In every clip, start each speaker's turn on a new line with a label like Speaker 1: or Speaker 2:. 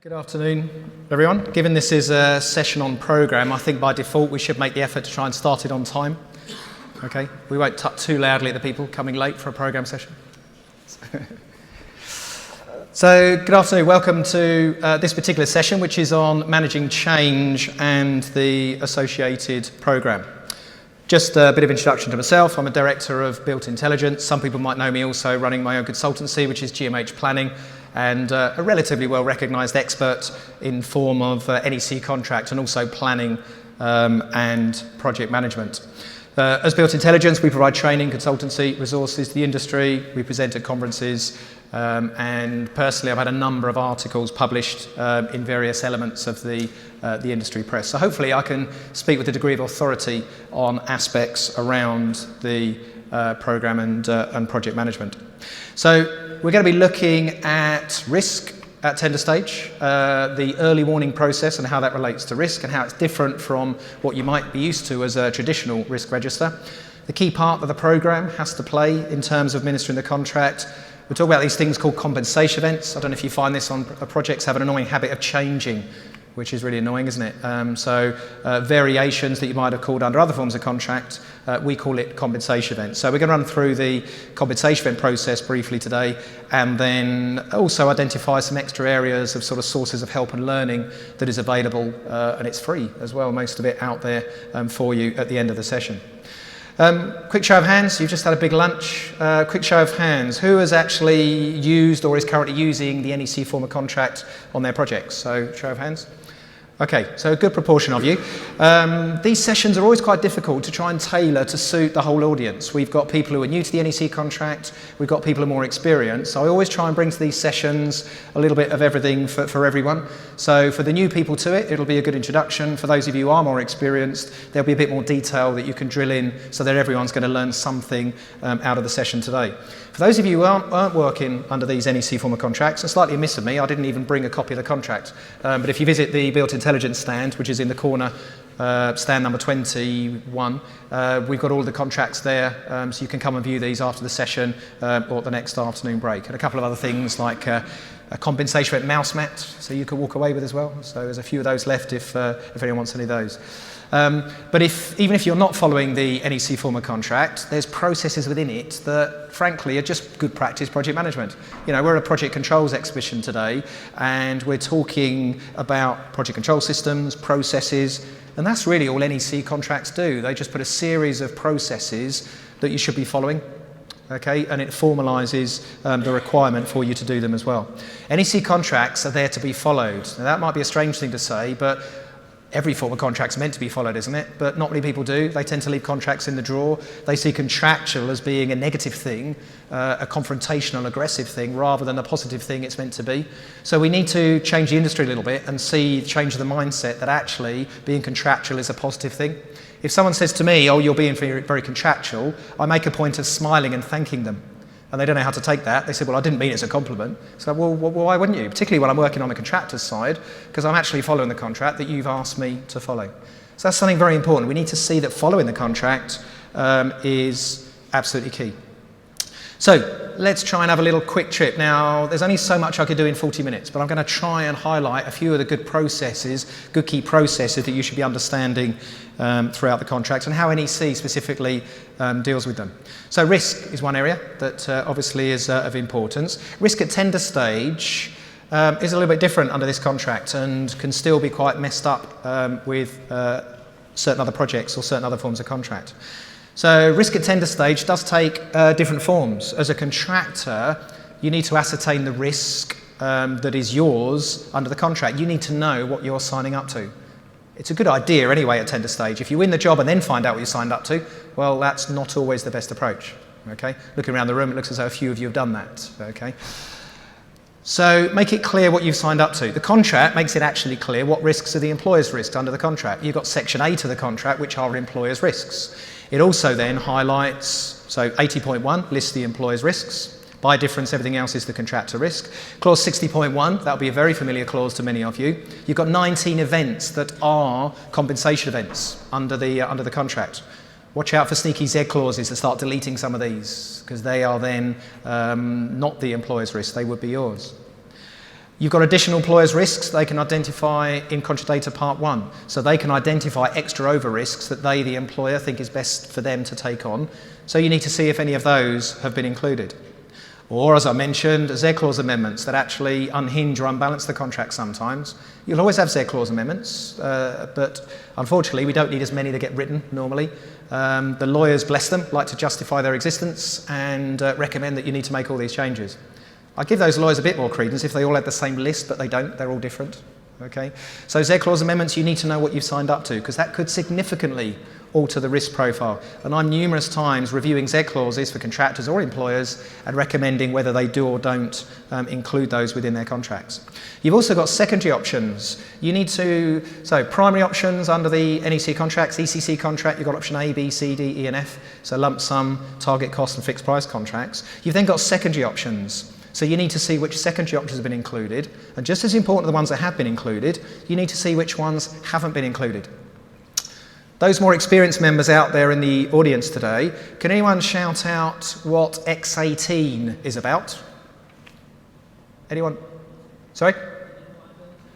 Speaker 1: Good afternoon, everyone. Given this is a session on programme, I think by default we should make the effort to try and start it on time. Okay, we won't tut too loudly at the people coming late for a programme session. So, good afternoon. Welcome to this particular session, which is on managing change and the associated programme. Just a bit of introduction to myself. I'm a director of Built Intelligence. Some people might know me also running my own consultancy, which is GMH Planning, and a relatively well recognised expert in form of NEC contract and also planning and project management. As Built Intelligence, we provide training, consultancy, resources to the industry. We present at conferences, and personally I've had a number of articles published in various elements of the industry press. So hopefully I can speak with a degree of authority on aspects around the programme and project management. So we're going to be looking at risk at tender stage, the early warning process and how that relates to risk and how it's different from what you might be used to as a traditional risk register. The key part that the programme has to play in terms of administering the contract. We'll talk about these things called compensation events. I don't know if you find this on projects have an annoying habit of changing, which is really annoying, isn't it? Variations that you might have called under other forms of contract, we call it compensation events. So we're going to run through the compensation event process briefly today, and then also identify some extra areas of sort of sources of help and learning that is available, and it's free as well, most of it out there for you at the end of the session. Quick show of hands, you've just had a big lunch. Quick show of hands, who has actually used or is currently using the NEC form of contract on their projects? So, show of hands. Okay, so a good proportion of you. These sessions are always quite difficult to try and tailor to suit the whole audience. We've got people who are new to the NEC contract, we've got people who are more experienced, so I always try and bring to these sessions a little bit of everything for everyone. So for the new people to it, it'll be a good introduction. For those of you who are more experienced, there'll be a bit more detail that you can drill in so that everyone's going to learn something out of the session today. For those of you who aren't working under these NEC form of contracts, and slightly amiss of me, I didn't even bring a copy of the contract, but if you visit the Built Intelligence stand, which is in the corner, stand number 21, we've got all the contracts there, so you can come and view these after the session or at the next afternoon break. And a couple of other things like a compensation event mouse mat, so you can walk away with as well. So there's a few of those left if anyone wants any of those. But even if you're not following the NEC form of contract, there's processes within it that, frankly, are just good practice project management. You know, we're at a project controls exhibition today, and we're talking about project control systems, processes, and that's really all NEC contracts do. They just put a series of processes that you should be following. Okay, and it formalises the requirement for you to do them as well. NEC contracts are there to be followed. Now, that might be a strange thing to say, but every form of contract is meant to be followed, isn't it? But not many people do. They tend to leave contracts in the drawer. They see contractual as being a negative thing, a confrontational, aggressive thing, rather than a positive thing it's meant to be. So we need to change the industry a little bit and change the mindset that actually being contractual is a positive thing. If someone says to me, oh, you're being very, very contractual, I make a point of smiling and thanking them. And they don't know how to take that. They say, well, I didn't mean it as a compliment. So, well, why wouldn't you? Particularly when I'm working on the contractor's side, because I'm actually following the contract that you've asked me to follow. So that's something very important. We need to see that following the contract is absolutely key. So let's try and have a little quick trip. Now, there's only so much I could do in 40 minutes, but I'm going to try and highlight a few of the good processes, good key processes that you should be understanding throughout the contract and how NEC specifically deals with them. So risk is one area that obviously is of importance. Risk at tender stage is a little bit different under this contract and can still be quite messed up with certain other projects or certain other forms of contract. So risk at tender stage does take different forms. As a contractor, you need to ascertain the risk that is yours under the contract. You need to know what you're signing up to. It's a good idea anyway at tender stage. If you win the job and then find out what you signed up to, well, that's not always the best approach. Okay? Looking around the room, it looks as though a few of you have done that. Okay? So make it clear what you've signed up to. The contract makes it actually clear what risks are the employer's risks under the contract. You've got section 8 of the contract, which are employer's risks. It also then highlights, so 80.1 lists the employer's risks. By difference, everything else is the contractor risk. Clause 60.1, that'll be a very familiar clause to many of you. You've got 19 events that are compensation events under the contract. Watch out for sneaky Z clauses that start deleting some of these, because they are then not the employer's risk, they would be yours. You've got additional employers' risks they can identify in Contract Data Part 1. So they can identify extra over risks that they, the employer, think is best for them to take on. So you need to see if any of those have been included. Or, as I mentioned, Z clause amendments that actually unhinge or unbalance the contract sometimes. You'll always have Z clause amendments, but unfortunately we don't need as many that get written normally. The lawyers, bless them, like to justify their existence and recommend that you need to make all these changes. I give those lawyers a bit more credence if they all had the same list, but they don't, they're all different. Okay? So Z clause amendments, you need to know what you've signed up to, because that could significantly alter the risk profile. And I'm numerous times reviewing Z clauses for contractors or employers and recommending whether they do or don't include those within their contracts. You've also got secondary options. You need to, so primary options under the NEC contracts, ECC contract, you've got option A, B, C, D, E and F, so lump sum, target cost and fixed price contracts. You've then got secondary options. So you need to see which secondary options have been included, and just as important the ones that have been included, you need to see which ones haven't been included. Those more experienced members out there in the audience today, can anyone shout out what X18 is about? Anyone? Sorry?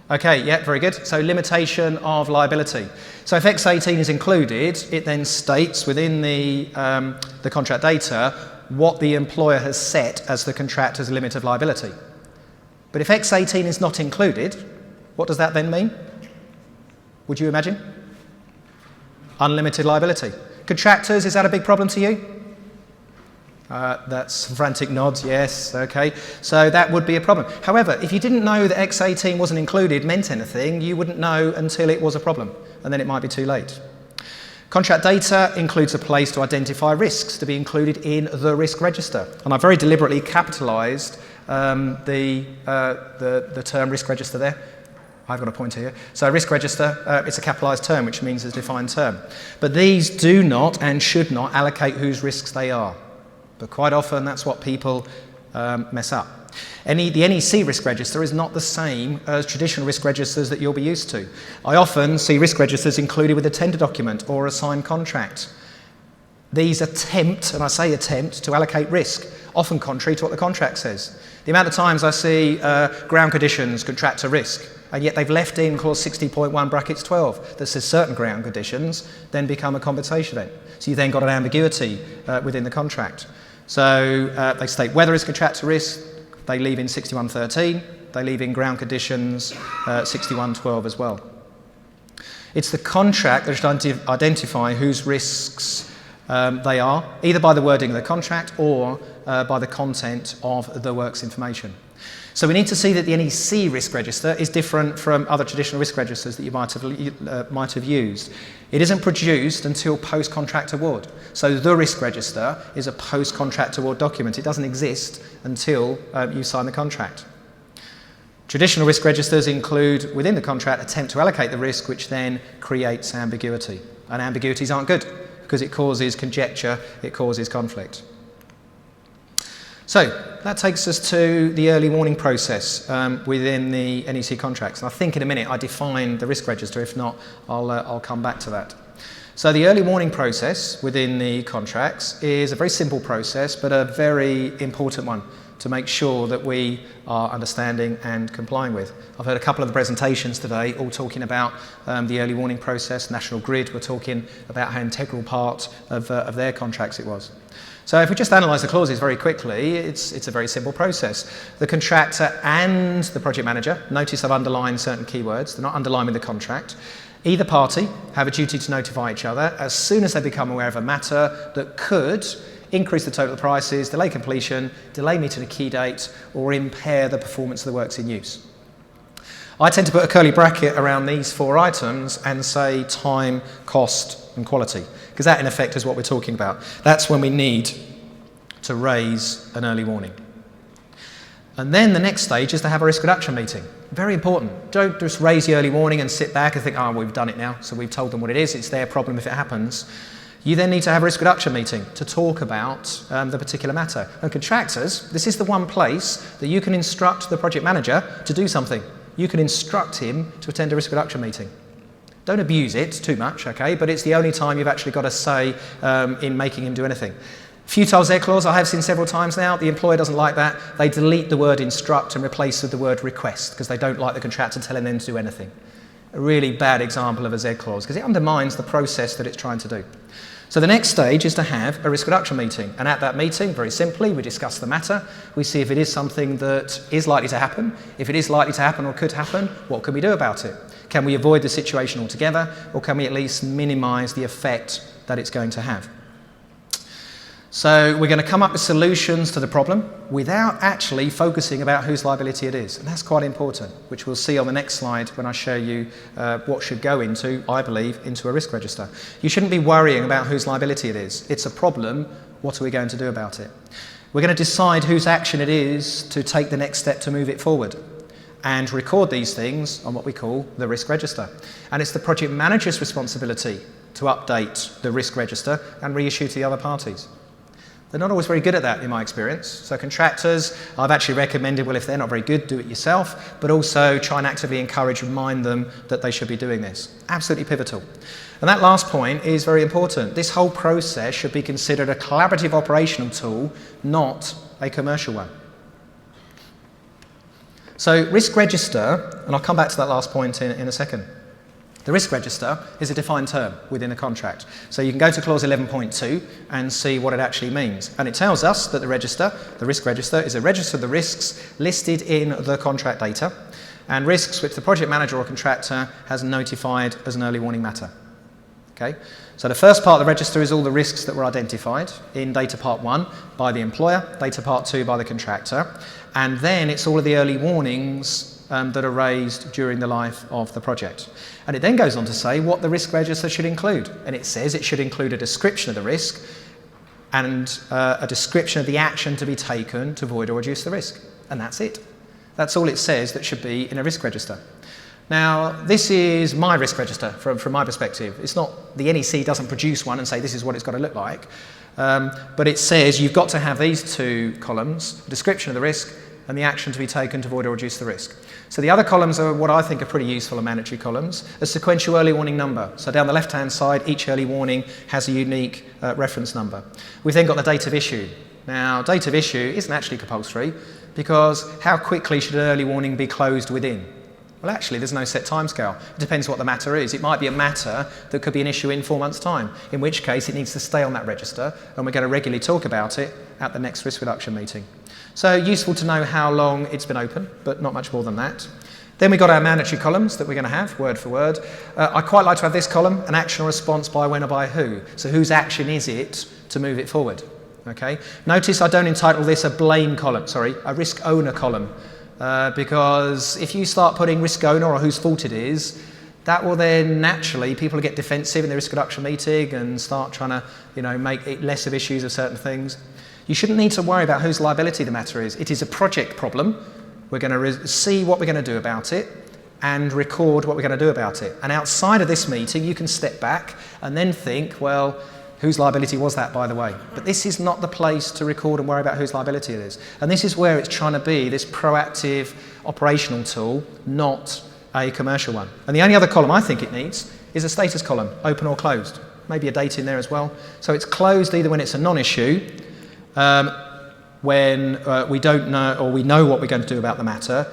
Speaker 1: Okay, yeah, very good. So limitation of liability. So if X18 is included, it then states within the contract data what the employer has set as the contractor's limit of liability. But if X18 is not included, what does that then mean? Would you imagine? Unlimited liability. Contractors, is that a big problem to you? That's frantic nods, yes, okay. So that would be a problem. However, if you didn't know that X18 wasn't included meant anything, you wouldn't know until it was a problem, and then it might be too late. Contract data includes a place to identify risks to be included in the risk register. And I very deliberately capitalised the term risk register there. I've got a pointer here. So risk register, it's a capitalised term, which means it's a defined term. But these do not and should not allocate whose risks they are. But quite often that's what people mess up. The NEC risk register is not the same as traditional risk registers that you'll be used to. I often see risk registers included with a tender document or a signed contract. These attempt, and I say attempt, to allocate risk, often contrary to what the contract says. The amount of times I see ground conditions, contractor risk, and yet they've left in clause 60.1 brackets 12 that says certain ground conditions then become a compensation event. So you then got an ambiguity within the contract. So they state whether it's contractor risk, they leave in 61.13, they leave in ground conditions 61.12 as well. It's the contract that should identify whose risks they are, either by the wording of the contract or by the content of the works information. So we need to see that the NEC risk register is different from other traditional risk registers that you might have used. It isn't produced until post-contract award. So the risk register is a post-contract award document. It doesn't exist until you sign the contract. Traditional risk registers include, within the contract, attempt to allocate the risk, which then creates ambiguity. And ambiguities aren't good because it causes conjecture, it causes conflict. So that takes us to the early warning process within the NEC contracts. And I think in a minute I define the risk register. If not, I'll come back to that. So the early warning process within the contracts is a very simple process, but a very important one to make sure that we are understanding and complying with. I've heard a couple of the presentations today all talking about the early warning process. National Grid were talking about how integral part of their contracts it was. So if we just analyse the clauses very quickly, it's a very simple process. The contractor and the project manager, notice I've underlined certain keywords, they're not underlined with the contract. Either party have a duty to notify each other as soon as they become aware of a matter that could increase the total prices, delay completion, delay meeting a key date, or impair the performance of the works in use. I tend to put a curly bracket around these four items and say time, cost, and quality, because that in effect is what we're talking about. That's when we need to raise an early warning. And then the next stage is to have a risk reduction meeting. Very important. Don't just raise the early warning and sit back and think, oh, we've done it now, so we've told them what it is, it's their problem if it happens. You then need to have a risk reduction meeting to talk about the particular matter. And contractors, this is the one place that you can instruct the project manager to do something. You can instruct him to attend a risk reduction meeting. Don't abuse it too much, okay, but it's the only time you've actually got a say in making him do anything. Futile Z clause, I have seen several times now. The employer doesn't like that. They delete the word instruct and replace it with the word request because they don't like the contractor telling them to do anything. A really bad example of a Z clause because it undermines the process that it's trying to do. So the next stage is to have a risk reduction meeting. And at that meeting, very simply, we discuss the matter. We see if it is something that is likely to happen. If it is likely to happen or could happen, what can we do about it? Can we avoid the situation altogether, or can we at least minimise the effect that it's going to have? So we're going to come up with solutions to the problem without actually focusing about whose liability it is. And that's quite important, which we'll see on the next slide when I show you what should go into, I believe, into a risk register. You shouldn't be worrying about whose liability it is. It's a problem. What are we going to do about it? We're going to decide whose action it is to take the next step to move it forward and record these things on what we call the risk register. And it's the project manager's responsibility to update the risk register and reissue to the other parties. They're not always very good at that, in my experience. So contractors, I've actually recommended, well, if they're not very good, do it yourself, but also try and actively encourage, remind them that they should be doing this. Absolutely pivotal. And that last point is very important. This whole process should be considered a collaborative operational tool, not a commercial one. So risk register, and I'll come back to that last point in a second. The risk register is a defined term within a contract. So you can go to clause 11.2 and see what it actually means. And it tells us that the risk register, is a register of the risks listed in the contract data and risks which the project manager or contractor has notified as an early warning matter. Okay? So the first part of the register is all the risks that were identified in data part 1 by the employer, data part 2 by the contractor, and then it's all of the early warnings that are raised during the life of the project. And it then goes on to say what the risk register should include. And it says it should include a description of the risk and a description of the action to be taken to avoid or reduce the risk. And that's it. That's all it says that should be in a risk register. Now, this is my risk register from my perspective. It's not, the NEC doesn't produce one and say this is what it's got to look like. But it says you've got to have these two columns, a description of the risk and the action to be taken to avoid or reduce the risk. So the other columns are what I think are pretty useful and mandatory columns. A sequential early warning number. So down the left-hand side, each early warning has a unique reference number. We've then got the date of issue. Now, date of issue isn't actually compulsory because how quickly should an early warning be closed within? Well, actually, there's no set timescale. It depends what the matter is. It might be a matter that could be an issue in 4 months' time, in which case it needs to stay on that register, and we're going to regularly talk about it at the next risk reduction meeting. So useful to know how long it's been open, but not much more than that. Then we've got our mandatory columns that we're going to have, word for word. I quite like to have this column, an action or response by when or by who. So whose action is it to move it forward? Okay. Notice I don't entitle this a blame column, a risk owner column. Because if you start putting risk owner or whose fault it is, that will then naturally, people will get defensive in the risk reduction meeting and start trying to, make it less of issues of certain things. You shouldn't need to worry about whose liability the matter is. It is a project problem. We're going to see what we're going to do about it and record what we're going to do about it. And outside of this meeting, you can step back and then think, well, whose liability was that, by the way? But this is not the place to record and worry about whose liability it is. And this is where it's trying to be this proactive operational tool, not a commercial one. And the only other column I think it needs is a status column, open or closed. Maybe a date in there as well. So it's closed either when it's a non-issue, when we don't know or we know what we're going to do about the matter,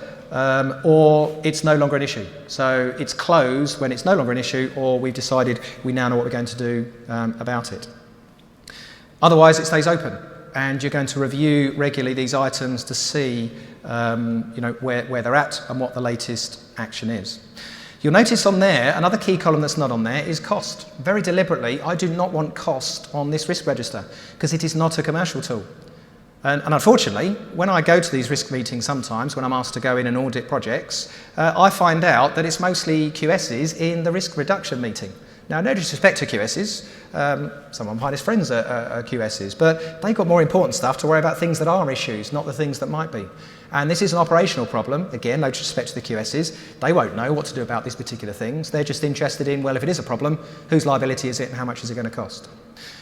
Speaker 1: or it's no longer an issue. So it's closed when it's no longer an issue, or we've decided we now know what we're going to do about it. Otherwise, it stays open, and you're going to review regularly these items to see where they're at and what the latest action is. You'll notice on there, another key column that's not on there is cost. Very deliberately, I do not want cost on this risk register because it is not a commercial tool. And unfortunately, when I go to these risk meetings sometimes, when I'm asked to go in and audit projects, I find out that it's mostly QSs in the risk reduction meeting. Now, no disrespect to QSs, some of my finest friends are QSs, but they've got more important stuff to worry about, things that are issues, not the things that might be. And this is an operational problem. Again, no disrespect to the QSs. They won't know what to do about these particular things. They're just interested in, well, if it is a problem, whose liability is it and how much is it going to cost?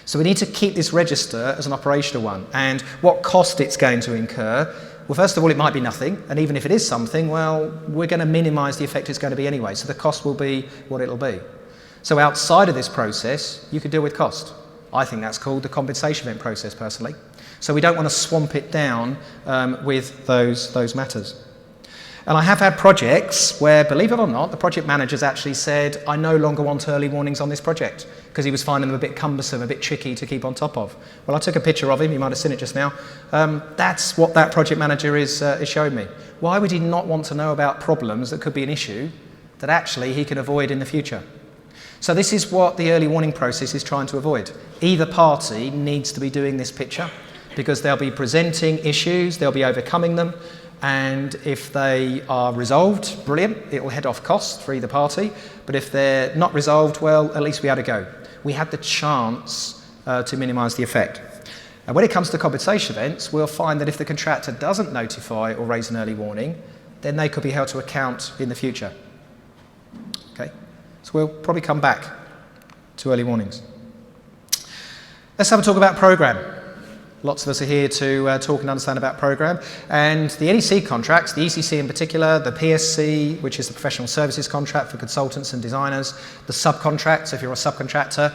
Speaker 1: So we need to keep this register as an operational one. And what cost it's going to incur, well, first of all, it might be nothing. And even if it is something, well, we're going to minimise the effect it's going to be anyway. So the cost will be what it'll be. So outside of this process, you could deal with cost. I think that's called the compensation event process, personally. So we don't want to swamp it down with those matters. And I have had projects where, believe it or not, the project managers actually said, I no longer want early warnings on this project, because he was finding them a bit cumbersome, a bit tricky to keep on top of. Well, I took a picture of him, you might have seen it just now. That's what that project manager is showing me. Why would he not want to know about problems that could be an issue that actually he can avoid in the future? So this is what the early warning process is trying to avoid. Either party needs to be doing this picture, because they'll be presenting issues, they'll be overcoming them, and if they are resolved, brilliant, it will head off cost for either party. But if they're not resolved, well, at least we had a go. We had the chance to minimise the effect. And when it comes to compensation events, we'll find that if the contractor doesn't notify or raise an early warning, then they could be held to account in the future. Okay, so we'll probably come back to early warnings. Let's have a talk about programme. Lots of us are here to talk and understand about programme. And the NEC contracts, the ECC in particular, the PSC, which is the professional services contract for consultants and designers, the subcontracts, if you're a subcontractor,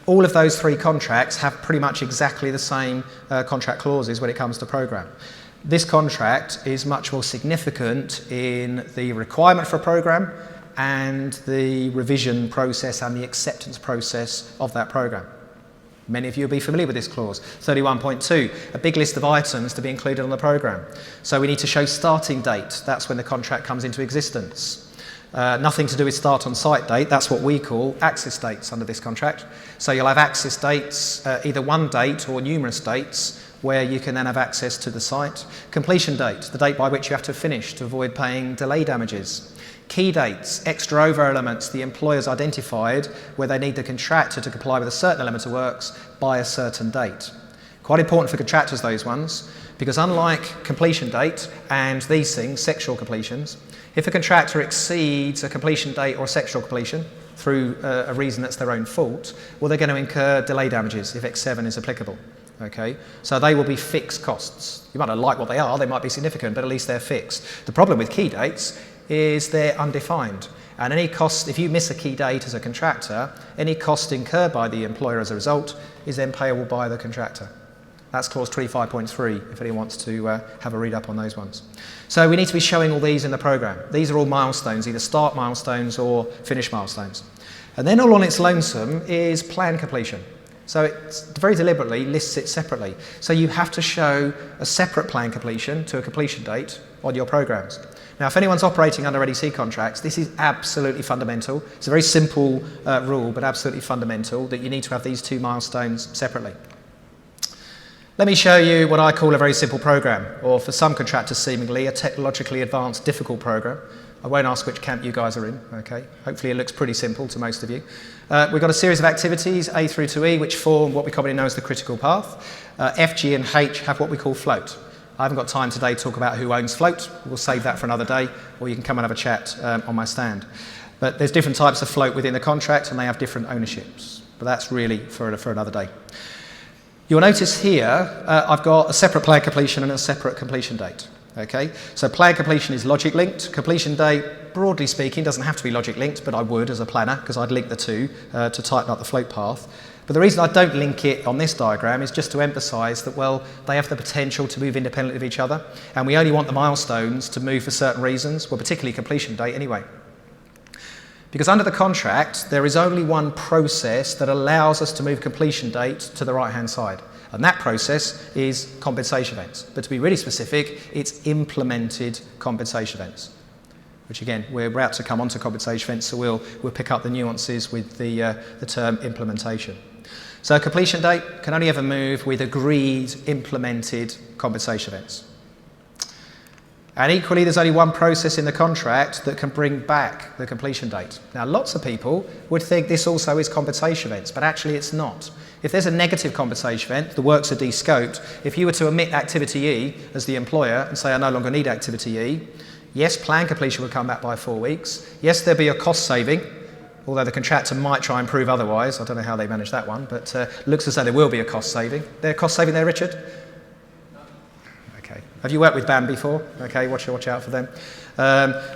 Speaker 1: all of those three contracts have pretty much exactly the same contract clauses when it comes to programme. This contract is much more significant in the requirement for a programme and the revision process and the acceptance process of that programme. Many of you will be familiar with this clause, 31.2, a big list of items to be included on the programme. So we need to show starting date, that's when the contract comes into existence. Nothing to do with start on site date, that's what we call access dates under this contract. So you'll have access dates, either one date or numerous dates, where you can then have access to the site. Completion date, the date by which you have to finish to avoid paying delay damages. Key dates, extra over elements the employer's identified where they need the contractor to comply with a certain element of works by a certain date. Quite important for contractors, those ones, because unlike completion date and these things, sexual completions, if a contractor exceeds a completion date or a sexual completion through a reason that's their own fault, well, they're going to incur delay damages if X7 is applicable. Okay, so they will be fixed costs. You might not like what they are, they might be significant, but at least they're fixed. The problem with key dates is they're undefined, and any cost, if you miss a key date as a contractor, any cost incurred by the employer as a result is then payable by the contractor. That's clause 25.3 if anyone wants to have a read up on those ones. So we need to be showing all these in the programme. These are all milestones, either start milestones or finish milestones. And then all on its lonesome is plan completion. So it very deliberately lists it separately. So you have to show a separate plan completion to a completion date on your programmes. Now, if anyone's operating under NEC contracts, this is absolutely fundamental. It's a very simple rule, but absolutely fundamental, that you need to have these two milestones separately. Let me show you what I call a very simple programme, or for some contractors seemingly, a technologically advanced difficult programme. I won't ask which camp you guys are in, okay? Hopefully it looks pretty simple to most of you. We've got a series of activities, A through to E, which form what we commonly know as the critical path. F, G and H have what we call float. I haven't got time today to talk about who owns float. We'll save that for another day, or you can come and have a chat on my stand. But there's different types of float within the contract, and they have different ownerships. But that's really for another day. You'll notice here, I've got a separate plan completion and a separate completion date. Okay, so plan completion is logic linked. Completion date, broadly speaking, doesn't have to be logic linked, but I would as a planner, because I'd link the two to tighten up the float path. But the reason I don't link it on this diagram is just to emphasise that, well, they have the potential to move independently of each other, and we only want the milestones to move for certain reasons, well, particularly completion date anyway. Because under the contract, there is only one process that allows us to move completion date to the right-hand side. And that process is compensation events. But to be really specific, it's implemented compensation events. Which again, we're about to come on to compensation events, so we'll pick up the nuances with the term implementation. So completion date can only ever move with agreed implemented compensation events. And equally, there's only one process in the contract that can bring back the completion date. Now, lots of people would think this also is compensation events, but actually it's not. If there's a negative compensation event, the works are de-scoped. If you were to omit activity E as the employer and say, I no longer need activity E, yes, plan completion would come back by 4 weeks. Yes, there'd be a cost saving, although the contractor might try and prove otherwise. I don't know how they manage that one, but looks as though there will be a cost saving. There a cost saving there, Richard? Okay, Have you worked with BAM before? Okay, watch out for them.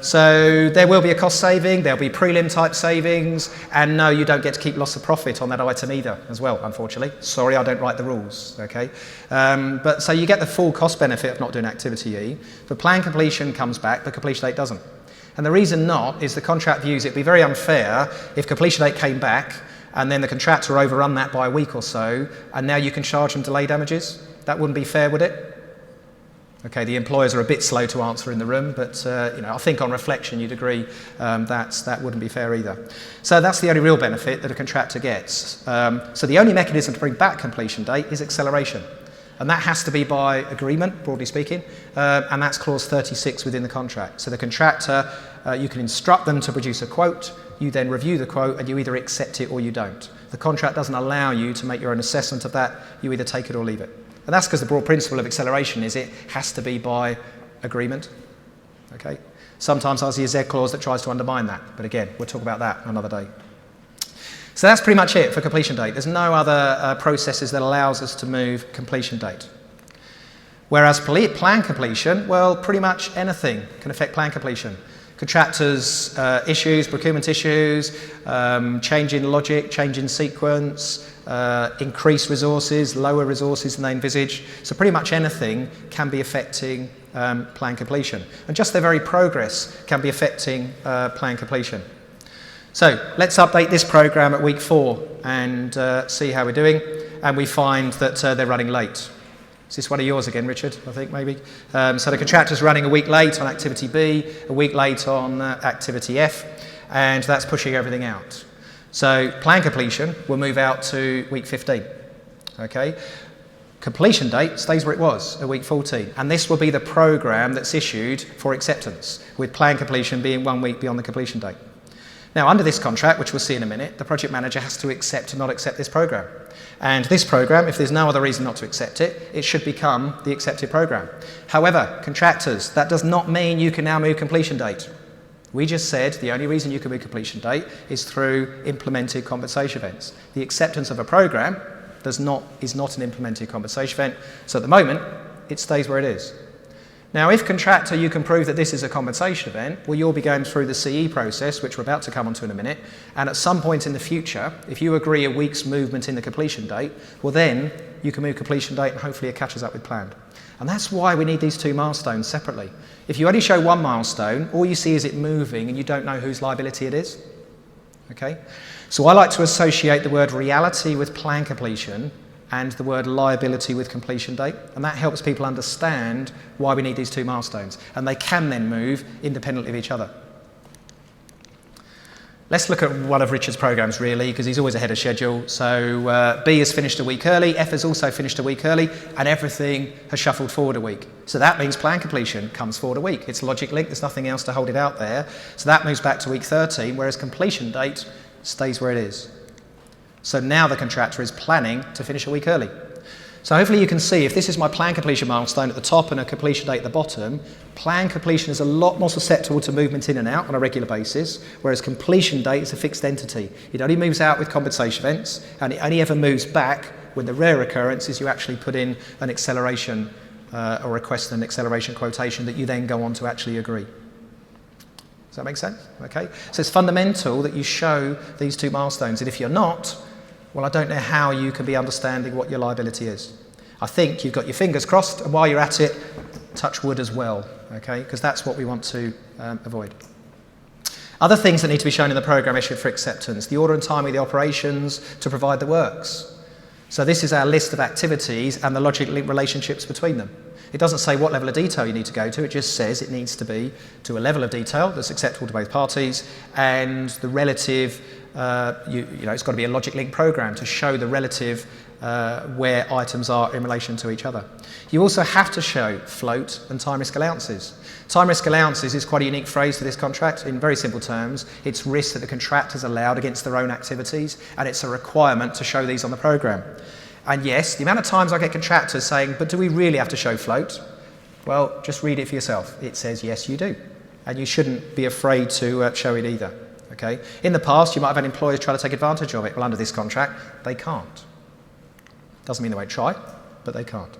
Speaker 1: So there will be a cost saving, there'll be prelim type savings, and no, you don't get to keep loss of profit on that item either as well, unfortunately. Sorry, I don't write the rules, okay? But so you get the full cost benefit of not doing activity E, but plan completion comes back, but completion date doesn't. And the reason not is the contract views it'd be very unfair if completion date came back and then the contractor overrun that by a week or so, and now you can charge them delay damages. That wouldn't be fair, would it? Okay, the employers are a bit slow to answer in the room, but I think on reflection you'd agree that wouldn't be fair either. So that's the only real benefit that a contractor gets. So the only mechanism to bring back completion date is acceleration. And that has to be by agreement, broadly speaking, and that's clause 36 within the contract. So the contractor, you can instruct them to produce a quote, you then review the quote, and you either accept it or you don't. The contract doesn't allow you to make your own assessment of that, you either take it or leave it. And that's because the broad principle of acceleration is it has to be by agreement. Okay? Sometimes I see a Z clause that tries to undermine that, but again, we'll talk about that another day. So that's pretty much it for completion date. There's no other processes that allows us to move completion date. Whereas plan completion, well, pretty much anything can affect plan completion. Contractors' issues, procurement issues, change in logic, change in sequence, increase resources, lower resources than they envisage. So pretty much anything can be affecting plan completion. And just their very progress can be affecting plan completion. So let's update this program at week 4 and see how we're doing. And we find that they're running late. Is this one of yours again, Richard? I think maybe. So the contractor's running a week late on activity B, a week late on activity F, and that's pushing everything out. So plan completion will move out to week 15. Okay. Completion date stays where it was at week 14, and this will be the program that's issued for acceptance, with plan completion being 1 week beyond the completion date. Now, under this contract, which we'll see in a minute, the project manager has to accept or not accept this program. And this program, if there's no other reason not to accept it, it should become the accepted program. However, contractors, that does not mean you can now move completion date. We just said the only reason you can move completion date is through implemented compensation events. The acceptance of a program is not an implemented compensation event, so at the moment, it stays where it is. Now, if contractor, you can prove that this is a compensation event, well, you'll be going through the CE process, which we're about to come onto in a minute, and at some point in the future, if you agree a week's movement in the completion date, well then, you can move completion date and hopefully it catches up with planned. And that's why we need these two milestones separately. If you only show one milestone, all you see is it moving and you don't know whose liability it is. Okay? So I like to associate the word reality with plan completion and the word liability with completion date, and that helps people understand why we need these two milestones, and they can then move independently of each other. Let's look at one of Richard's programs really, because he's always ahead of schedule. So B has finished a week early, F has also finished a week early, and everything has shuffled forward a week. So that means plan completion comes forward a week. It's logic linked, there's nothing else to hold it out there. So that moves back to week 13, whereas completion date stays where it is. So now the contractor is planning to finish a week early. So hopefully you can see, if this is my plan completion milestone at the top and a completion date at the bottom, plan completion is a lot more susceptible to movement in and out on a regular basis, whereas completion date is a fixed entity. It only moves out with compensation events, and it only ever moves back when the rare occurrence is you actually put in an acceleration or request an acceleration quotation that you then go on to actually agree. Does that make sense? Okay. So it's fundamental that you show these two milestones, and if you're not, well, I don't know how you can be understanding what your liability is. I think you've got your fingers crossed, and while you're at it, touch wood as well, okay? Because that's what we want to avoid. Other things that need to be shown in the program issued for acceptance: the order and timing of the operations to provide the works. So this is our list of activities and the logic link relationships between them. It doesn't say what level of detail you need to go to, it just says it needs to be to a level of detail that's acceptable to both parties, and the relative, it's got to be a logic link program to show the relative where items are in relation to each other. You also have to show float and time risk allowances. Time risk allowances is quite a unique phrase for this contract. In very simple terms, it's risk that the contractor's allowed against their own activities, and it's a requirement to show these on the program. And yes, the amount of times I get contractors saying, but do we really have to show float? Well, just read it for yourself. It says yes, you do. And you shouldn't be afraid to show it either. Okay? In the past, you might have had employers try to take advantage of it. Well, under this contract, they can't. Doesn't mean they won't try, but they can't.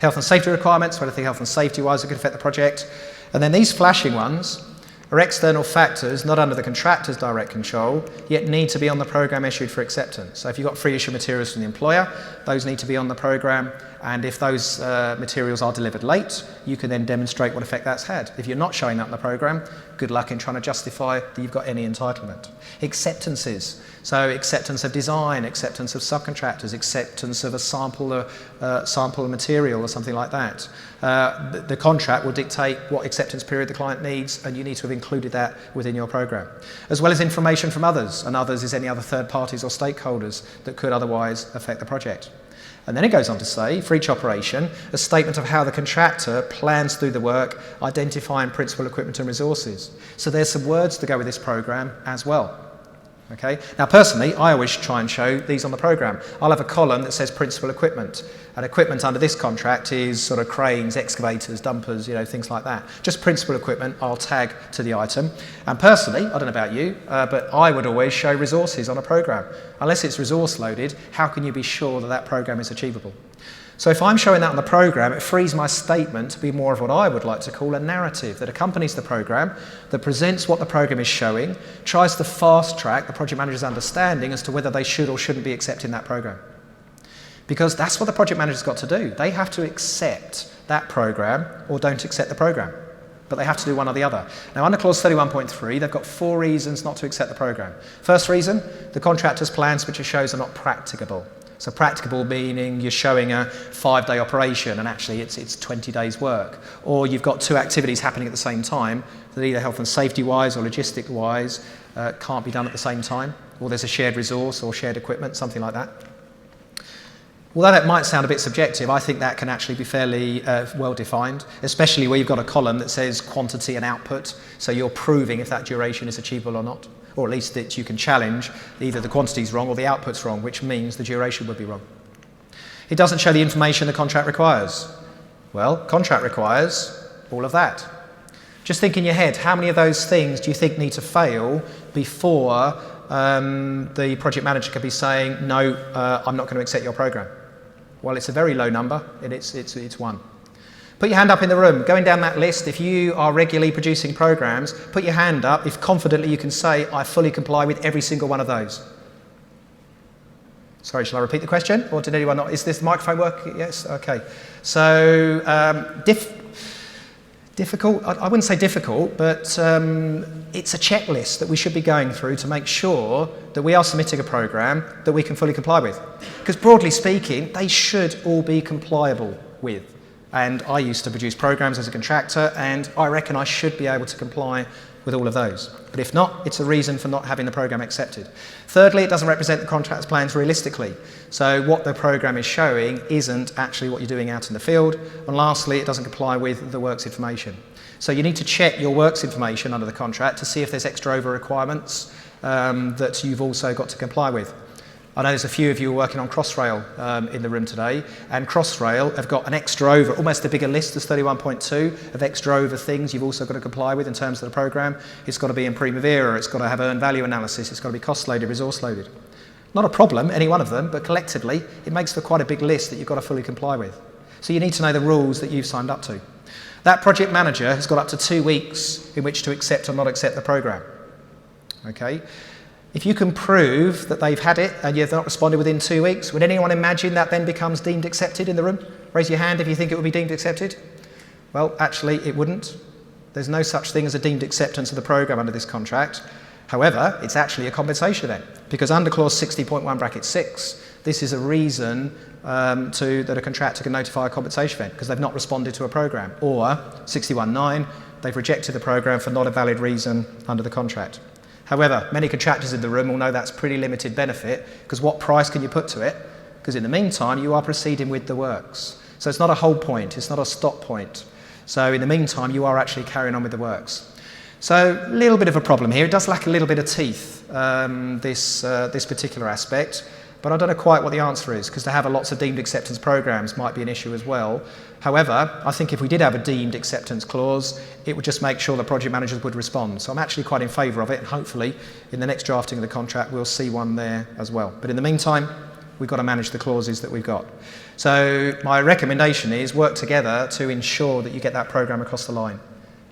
Speaker 1: Health and safety requirements, so anything health and safety-wise that could affect the project. And then these flashing ones are external factors not under the contractor's direct control, yet need to be on the program issued for acceptance. So if you've got free issue materials from the employer, those need to be on the program, and if those materials are delivered late, you can then demonstrate what effect that's had. If you're not showing that in the program, good luck in trying to justify that you've got any entitlement. Acceptances, so acceptance of design, acceptance of subcontractors, acceptance of a sample of material or something like that. The contract will dictate what acceptance period the client needs, and you need to have included that within your program, as well as information from others, and others is any other third parties or stakeholders that could otherwise affect the project. And then it goes on to say, for each operation, a statement of how the contractor plans to do the work, identifying principal equipment and resources. So there's some words to go with this program as well. Okay. Now personally, I always try and show these on the program. I'll have a column that says principal equipment, and equipment under this contract is sort of cranes, excavators, dumpers, things like that. Just principal equipment I'll tag to the item. And personally, I don't know about you, but I would always show resources on a program. Unless it's resource loaded, how can you be sure that that program is achievable? So if I'm showing that on the program, it frees my statement to be more of what I would like to call a narrative that accompanies the program, that presents what the program is showing, tries to fast track the project manager's understanding as to whether they should or shouldn't be accepting that program. Because that's what the project manager's got to do. They have to accept that program or don't accept the program. But they have to do one or the other. Now under clause 31.3, they've got 4 reasons not to accept the program. First reason, the contractor's plans which it shows are not practicable. So practicable meaning you're showing a 5-day operation and actually it's 20 days work. Or you've got 2 activities happening at the same time that either health and safety wise or logistic wise can't be done at the same time. Or there's a shared resource or shared equipment, something like that. Although that might sound a bit subjective, I think that can actually be fairly well defined, especially where you've got a column that says quantity and output, so you're proving if that duration is achievable or not, or at least that you can challenge either the quantity's wrong or the output's wrong, which means the duration would be wrong. It doesn't show the information the contract requires. Well, contract requires all of that. Just think in your head, how many of those things do you think need to fail before the project manager could be saying, no, I'm not going to accept your program? Well, it's a very low number, and it's 1. Put your hand up in the room. Going down that list, if you are regularly producing programs, put your hand up if confidently you can say, I fully comply with every single one of those. Sorry, shall I repeat the question? Or did anyone not? Is this microphone working? Yes? Okay. So, difficult? I wouldn't say difficult, but it's a checklist that we should be going through to make sure that we are submitting a program that we can fully comply with. Because broadly speaking, they should all be compliable with. And I used to produce programs as a contractor, and I reckon I should be able to comply with all of those. But if not, it's a reason for not having the program accepted. Thirdly, it doesn't represent the contractor's plans realistically. So what the program is showing isn't actually what you're doing out in the field. And lastly, it doesn't comply with the works information. So you need to check your works information under the contract to see if there's extra over requirements that you've also got to comply with. I know there's a few of you working on Crossrail in the room today, and Crossrail have got an extra over, almost a bigger list as 31.2 of extra over things you've also got to comply with in terms of the program. It's got to be in Primavera, it's got to have earned value analysis, it's got to be cost loaded, resource loaded. Not a problem, any one of them, but collectively it makes for quite a big list that you've got to fully comply with. So you need to know the rules that you've signed up to. That project manager has got up to 2 weeks in which to accept or not accept the program. Okay? If you can prove that they've had it and you've not responded within 2 weeks, would anyone imagine that then becomes deemed accepted in the room? Raise your hand if you think it would be deemed accepted. Well, actually, it wouldn't. There's no such thing as a deemed acceptance of the program under this contract. However, it's actually a compensation event, because under clause 60.1 bracket 6, this is a reason that a contractor can notify a compensation event because they've not responded to a program, or 61.9, they've rejected the program for not a valid reason under the contract. However, many contractors in the room will know that's pretty limited benefit, because what price can you put to it? Because in the meantime, you are proceeding with the works. So it's not a hold point, it's not a stop point. So in the meantime, you are actually carrying on with the works. So a little bit of a problem here. It does lack a little bit of teeth, this particular aspect, but I don't know quite what the answer is, because to have lots of deemed acceptance programs might be an issue as well. However, I think if we did have a deemed acceptance clause, it would just make sure the project managers would respond. So I'm actually quite in favour of it, and hopefully in the next drafting of the contract we'll see one there as well. But in the meantime, we've got to manage the clauses that we've got. So my recommendation is work together to ensure that you get that program across the line.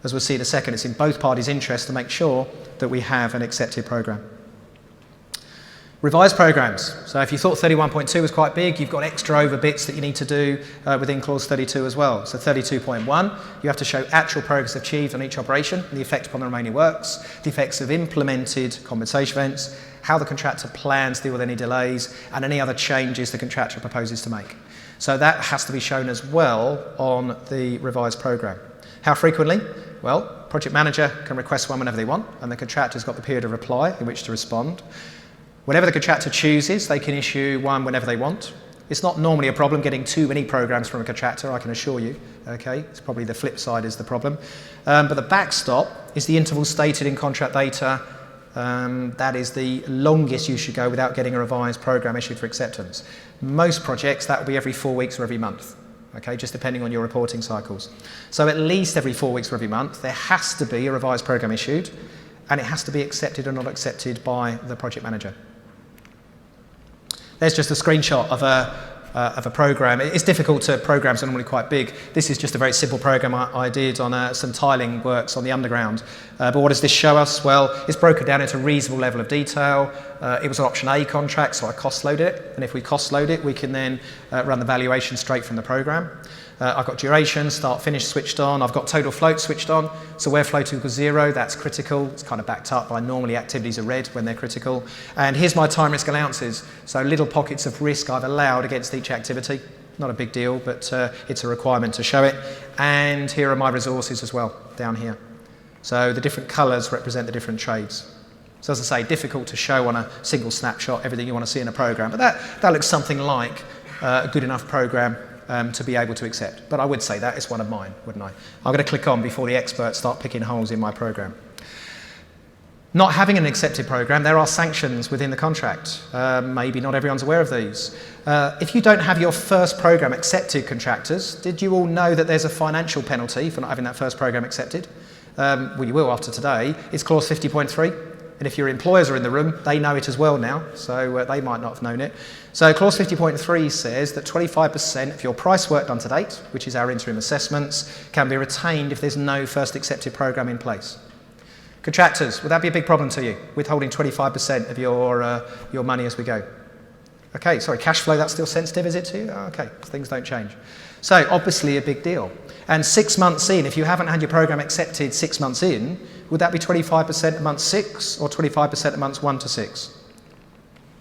Speaker 1: As we'll see in a second, it's in both parties' interest to make sure that we have an accepted program. Revised programs. So if you thought 31.2 was quite big, you've got extra over bits that you need to do within clause 32 as well. So 32.1, you have to show actual progress achieved on each operation, and the effect upon the remaining works, the effects of implemented compensation events, how the contractor plans to deal with any delays, and any other changes the contractor proposes to make. So that has to be shown as well on the revised program. How frequently? Well, project manager can request one whenever they want, and the contractor's got the period of reply in which to respond. Whenever the contractor chooses, they can issue one whenever they want. It's not normally a problem getting too many programs from a contractor, I can assure you. Okay, it's probably the flip side is the problem. But the backstop is the interval stated in contract data. That is the longest you should go without getting a revised program issued for acceptance. Most projects, that will be every 4 weeks or every month. Okay, just depending on your reporting cycles. So at least every 4 weeks or every month, there has to be a revised program issued, and it has to be accepted or not accepted by the project manager. There's just a screenshot of a program. It's difficult to programs are normally quite big. This is just a very simple program I did on some tiling works on the underground. But what does this show us? Well, it's broken down into a reasonable level of detail. It was an option A contract, so I cost loaded it. And if we cost load it, we can then run the valuation straight from the program. I've got duration, start, finish switched on. I've got total float switched on. So where float equals 0, that's critical. It's kind of backed up by normally activities are red when they're critical. And here's my time risk allowances. So little pockets of risk I've allowed against each activity. Not a big deal, but it's a requirement to show it. And here are my resources as well, down here. So the different colours represent the different trades. So as I say, difficult to show on a single snapshot everything you want to see in a program. But that looks something like a good enough program to be able to accept. But I would say that is one of mine, wouldn't I? I'm going to click on before the experts start picking holes in my program. Not having an accepted program, there are sanctions within the contract. Maybe not everyone's aware of these. If you don't have your first program accepted, contractors, did you all know that there's a financial penalty for not having that first program accepted? Well, you will after today. It's clause 50.3. And if your employers are in the room, they know it as well now, so they might not have known it. So clause 50.3 says that 25% of your price work done to date, which is our interim assessments, can be retained if there's no first accepted program in place. Contractors, would that be a big problem to you, withholding 25% of your money as we go? Okay, sorry, cash flow, that's still sensitive, is it to you? Oh, okay, things don't change. So obviously a big deal. And 6 months in, if you haven't had your program accepted 6 months in, would that be 25% at month 6 or 25% at months 1 to 6?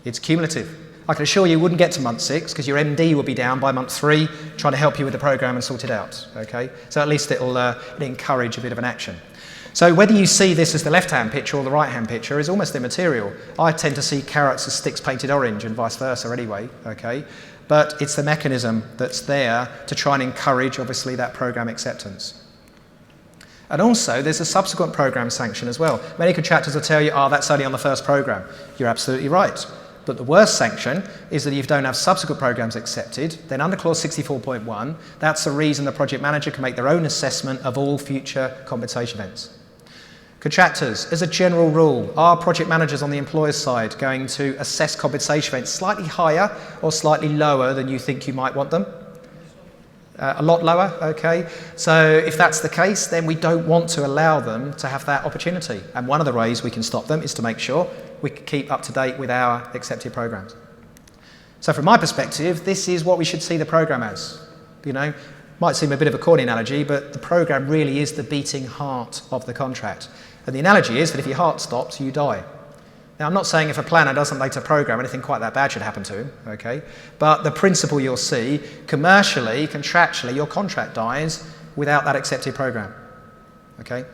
Speaker 1: It's cumulative. I can assure you wouldn't get to month 6 because your MD will be down by month 3 trying to help you with the program and sort it out. Okay, so at least it'll encourage a bit of an action. So whether you see this as the left-hand picture or the right-hand picture is almost immaterial. I tend to see carrots as sticks painted orange and vice versa anyway, okay? But it's the mechanism that's there to try and encourage, obviously, that program acceptance. And also, there's a subsequent program sanction as well. Many contractors will tell you, oh, that's only on the first program. You're absolutely right. But the worst sanction is that if you don't have subsequent programs accepted, then under clause 64.1, that's the reason the project manager can make their own assessment of all future compensation events. Contractors, as a general rule, are project managers on the employer's side going to assess compensation events slightly higher or slightly lower than you think you might want them? A lot lower, okay. So if that's the case, then we don't want to allow them to have that opportunity. And one of the ways we can stop them is to make sure we keep up to date with our accepted programs. So from my perspective, this is what we should see the program as. You know, might seem a bit of a corny analogy, but the program really is the beating heart of the contract. And the analogy is that if your heart stops, you die. Now, I'm not saying if a planner doesn't later program, anything quite that bad should happen to him, okay? But the principle you'll see, commercially, contractually, your contract dies without that accepted program, okay?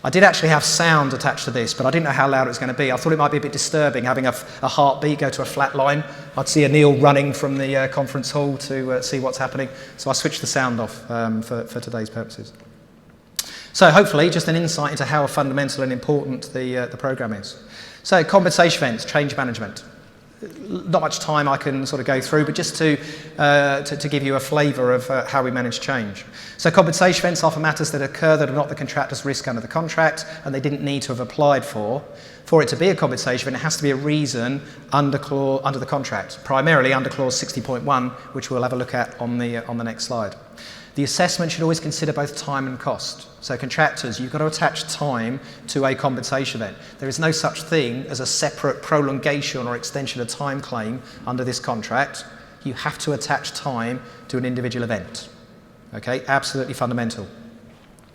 Speaker 1: I did actually have sound attached to this, but I didn't know how loud it was going to be. I thought it might be a bit disturbing having a heartbeat go to a flat line. I'd see Anil running from the conference hall to see what's happening. So I switched the sound off for today's purposes. So hopefully just an insight into how fundamental and important the program is. So compensation events, change management. Not much time I can sort of go through, but just to give you a flavour of how we manage change. So compensation events are for matters that occur that are not the contractor's risk under the contract and they didn't need to have applied for. For it to be a compensation event, it has to be a reason under the contract, primarily under clause 60.1, which we'll have a look at on the next slide. The assessment should always consider both time and cost. So contractors, you've got to attach time to a compensation event. There is no such thing as a separate prolongation or extension of time claim under this contract. You have to attach time to an individual event. Okay, absolutely fundamental.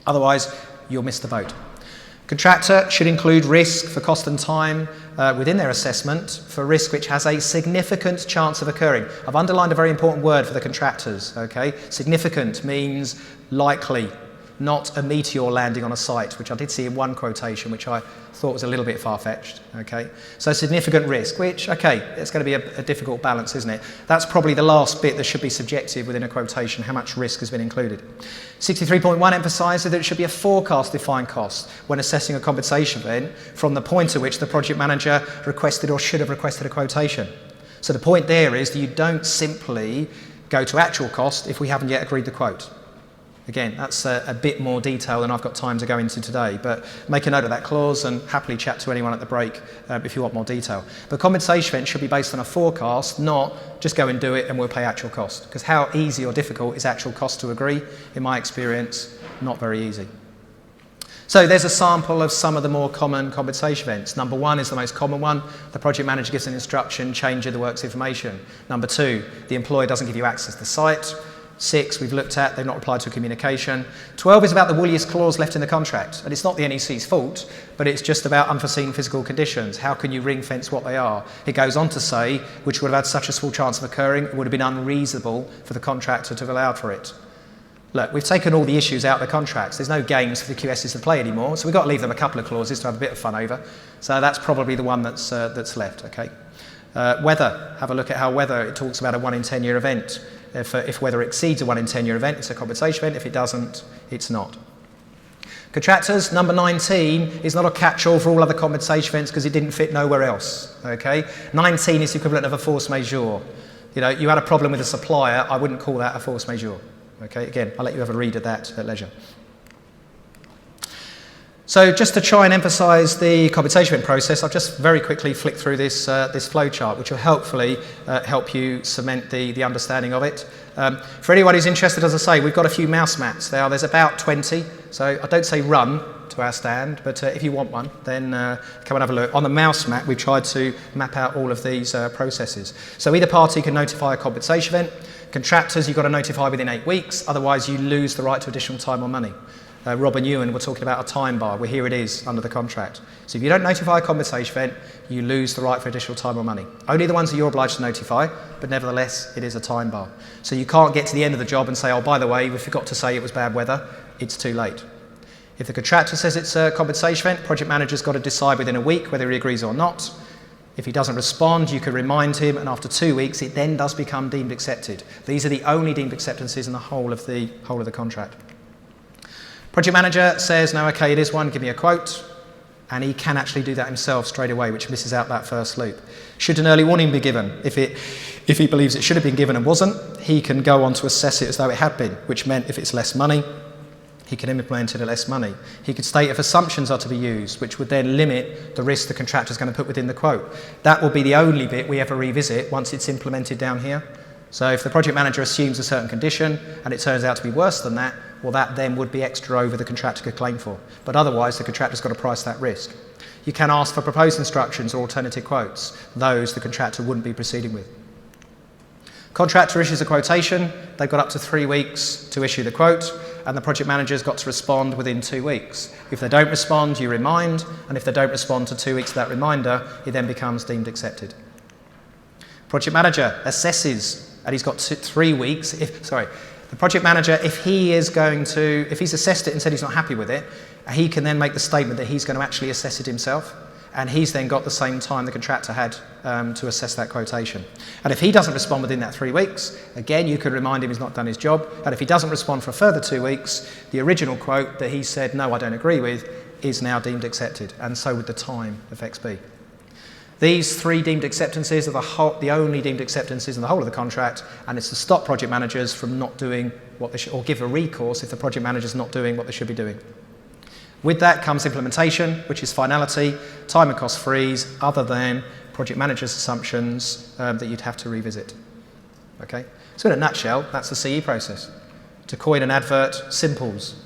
Speaker 1: Otherwise, you'll miss the boat. Contractor should include risk for cost and time within their assessment for risk which has a significant chance of occurring. I've underlined a very important word for the contractors, okay? Significant means likely, not a meteor landing on a site, which I did see in one quotation, which I thought was a little bit far-fetched, okay? So significant risk, which, okay, it's going to be a difficult balance, isn't it? That's probably the last bit that should be subjective within a quotation, how much risk has been included. 63.1 emphasises that it should be a forecast-defined cost when assessing a compensation event from the point at which the project manager requested or should have requested a quotation. So the point there is that you don't simply go to actual cost if we haven't yet agreed the quote. Again, that's a bit more detail than I've got time to go into today, but make a note of that clause and happily chat to anyone at the break if you want more detail. But compensation event should be based on a forecast, not just go and do it and we'll pay actual cost. Because how easy or difficult is actual cost to agree? In my experience, not very easy. So there's a sample of some of the more common compensation events. Number 1 is the most common one. The project manager gives an instruction, change of the works information. Number 2, the employer doesn't give you access to the site. 6, we've looked at, they've not replied to a communication. 12 is about the woolliest clause left in the contract. And it's not the NEC's fault, but it's just about unforeseen physical conditions. How can you ring fence what they are? It goes on to say, which would have had such a small chance of occurring, it would have been unreasonable for the contractor to have allowed for it. Look, we've taken all the issues out of the contracts. There's no games for the QSs to play anymore, so we've got to leave them a couple of clauses to have a bit of fun over. So that's probably the one that's left, okay? Weather, have a look at how weather, it talks about a 1 in 10 year event. If weather exceeds a 1 in 10 year event, it's a compensation event. If it doesn't, it's not. Contractors, number 19 is not a catch-all for all other compensation events because it didn't fit nowhere else, okay? 19 is the equivalent of a force majeure. You know, you had a problem with a supplier, I wouldn't call that a force majeure, okay? Again, I'll let you have a read of that at leisure. So just to try and emphasise the compensation event process, I'll just very quickly flick through this flow chart, which will hopefully help you cement the understanding of it. For anyone who's interested, as I say, we've got a few mouse mats there. There's about 20, so I don't say run to our stand, but if you want one, then come and have a look. On the mouse mat, we've tried to map out all of these processes. So either party can notify a compensation event. Contractors, you've got to notify within 8 weeks, otherwise you lose the right to additional time or money. Rob and Ewan were talking about a time bar, where here it is under the contract. So if you don't notify a compensation event, you lose the right for additional time or money. Only the ones that you're obliged to notify, but nevertheless, it is a time bar. So you can't get to the end of the job and say, oh, by the way, we forgot to say it was bad weather. It's too late. If the contractor says it's a compensation event, project manager's got to decide within a week whether he agrees or not. If he doesn't respond, you can remind him, and after 2 weeks, it then does become deemed accepted. These are the only deemed acceptances in the whole of the contract. Project manager says, no, okay, it is one, give me a quote, and he can actually do that himself straight away, which misses out that first loop. Should an early warning be given? If he believes it should have been given and wasn't, he can go on to assess it as though it had been, which meant if it's less money, he can implement it at less money. He could state if assumptions are to be used, which would then limit the risk the contractor is going to put within the quote. That will be the only bit we ever revisit once it's implemented down here. So if the project manager assumes a certain condition and it turns out to be worse than that, well, that then would be extra over the contractor could claim for. But otherwise, the contractor's got to price that risk. You can ask for proposed instructions or alternative quotes. Those the contractor wouldn't be proceeding with. Contractor issues a quotation. They've got up to 3 weeks to issue the quote, and the project manager's got to respond within 2 weeks. If they don't respond, you remind, and if they don't respond to 2 weeks of that reminder, it then becomes deemed accepted. Project manager assesses, and he's got 3 weeks. The project manager, if he's assessed it and said he's not happy with it, he can then make the statement that he's going to actually assess it himself, and he's then got the same time the contractor had to assess that quotation. And if he doesn't respond within that 3 weeks, again, you could remind him he's not done his job, and if he doesn't respond for a further 2 weeks, the original quote that he said, no, I don't agree with, is now deemed accepted, and so would the time of XB. These 3 deemed acceptances are the only deemed acceptances in the whole of the contract, and it's to stop project managers from not doing what they should, or give a recourse if the project manager's not doing what they should be doing. With that comes implementation, which is finality, time and cost freeze, other than project manager's assumptions that you'd have to revisit. Okay? So in a nutshell, that's the CE process. To coin an advert, simples.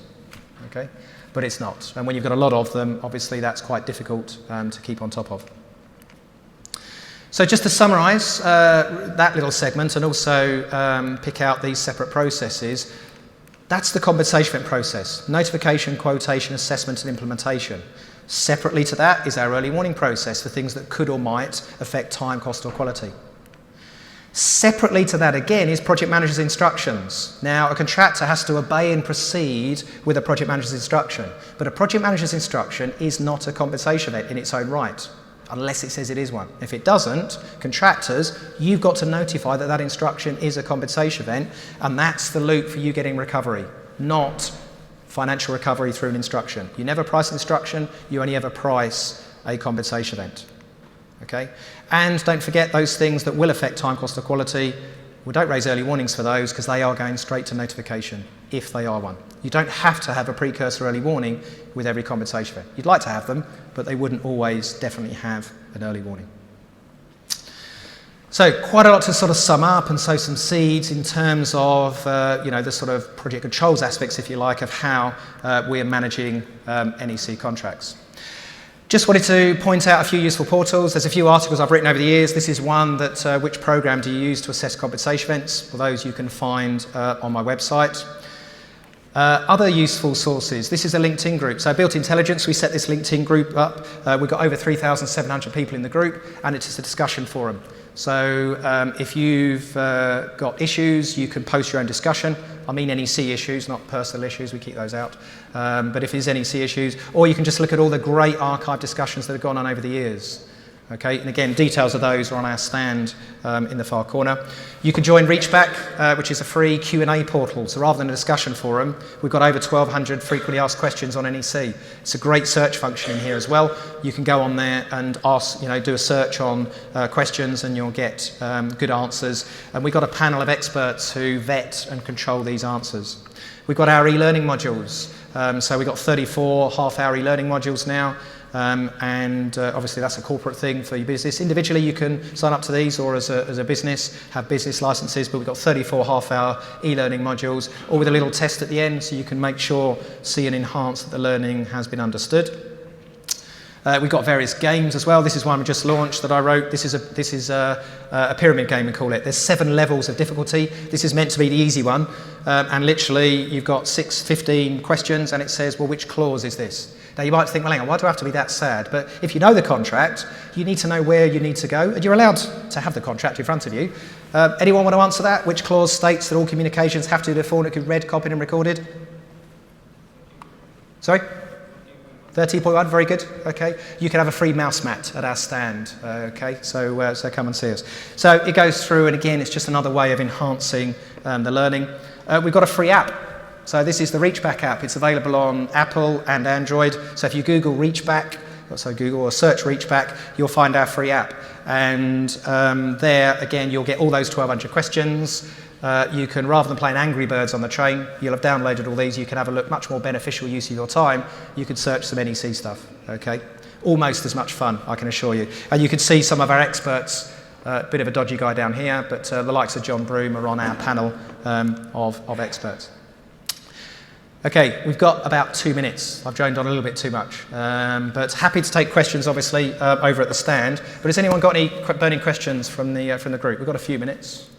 Speaker 1: Okay? But it's not. And when you've got a lot of them, obviously that's quite difficult to keep on top of. So just to summarise that little segment and also pick out these separate processes, that's the compensation event process: notification, quotation, assessment and implementation. Separately to that is our early warning process for things that could or might affect time, cost or quality. Separately to that again is project manager's instructions. Now a contractor has to obey and proceed with a project manager's instruction, but a project manager's instruction is not a compensation event in its own right, unless it says it is one. If it doesn't, contractors, you've got to notify that that instruction is a compensation event, and that's the loop for you getting recovery, not financial recovery through an instruction. You never price an instruction, you only ever price a compensation event. Okay? And don't forget those things that will affect time, cost or quality. We don't raise early warnings for those because they are going straight to notification, if they are one. You don't have to have a precursor early warning with every compensation event. You'd like to have them, but they wouldn't always definitely have an early warning. So quite a lot to sort of sum up and sow some seeds in terms of the sort of project controls aspects, if you like, of how we're managing NEC contracts. Just wanted to point out a few useful portals. There's a few articles I've written over the years. This is one that which program do you use to assess compensation events? Well, those you can find on my website. Other useful sources. This is a LinkedIn group. So Built Intelligence, we set this LinkedIn group up. We've got over 3,700 people in the group, and it's a discussion forum. So if you've got issues, you can post your own discussion. I mean NEC issues, not personal issues, we keep those out. But if there's NEC issues, or you can just look at all the great archive discussions that have gone on over the years. Okay, and again, details of those are on our stand in the far corner. You can join Reachback, which is a free Q&A portal. So rather than a discussion forum, we've got over 1,200 frequently asked questions on NEC. It's a great search function in here as well. You can go on there and ask, do a search on questions, and you'll get good answers. And we've got a panel of experts who vet and control these answers. We've got our e-learning modules. So we've got 34 half-hour e-learning modules now. Obviously that's a corporate thing for your business. Individually you can sign up to these, or as a business have business licenses, but we've got 34 half-hour e-learning modules, all with a little test at the end so you can make sure, see and enhance that the learning has been understood. We've got various games as well. This is one we just launched that I wrote. This is a pyramid game, we call it. There's 7 levels of difficulty. This is meant to be the easy one. And literally you've got 15 questions, and it says, well, which clause is this? Now you might think, well, hang on, why do I have to be that sad? But if you know the contract, you need to know where you need to go, and you're allowed to have the contract in front of you. Anyone want to answer that? Which clause states that all communications have to be phonetically read, copied and recorded? Sorry? 13.1, very good. Okay, you can have a free mouse mat at our stand. Okay, so come and see us. So it goes through, and again, it's just another way of enhancing the learning. We've got a free app. So this is the Reachback app. It's available on Apple and Android. So if you Google Reachback, Google or search Reachback, you'll find our free app. And there, again, you'll get all those 1,200 questions. You can, rather than playing Angry Birds on the train, you'll have downloaded all these. You can have a look, much more beneficial use of your time. You can search some NEC stuff, okay? Almost as much fun, I can assure you. And you can see some of our experts, a bit of a dodgy guy down here, but the likes of John Broome are on our panel of experts. Okay, we've got about 2 minutes. I've droned on a little bit too much, but happy to take questions, obviously, over at the stand. But has anyone got any burning questions from the group? We've got a few minutes.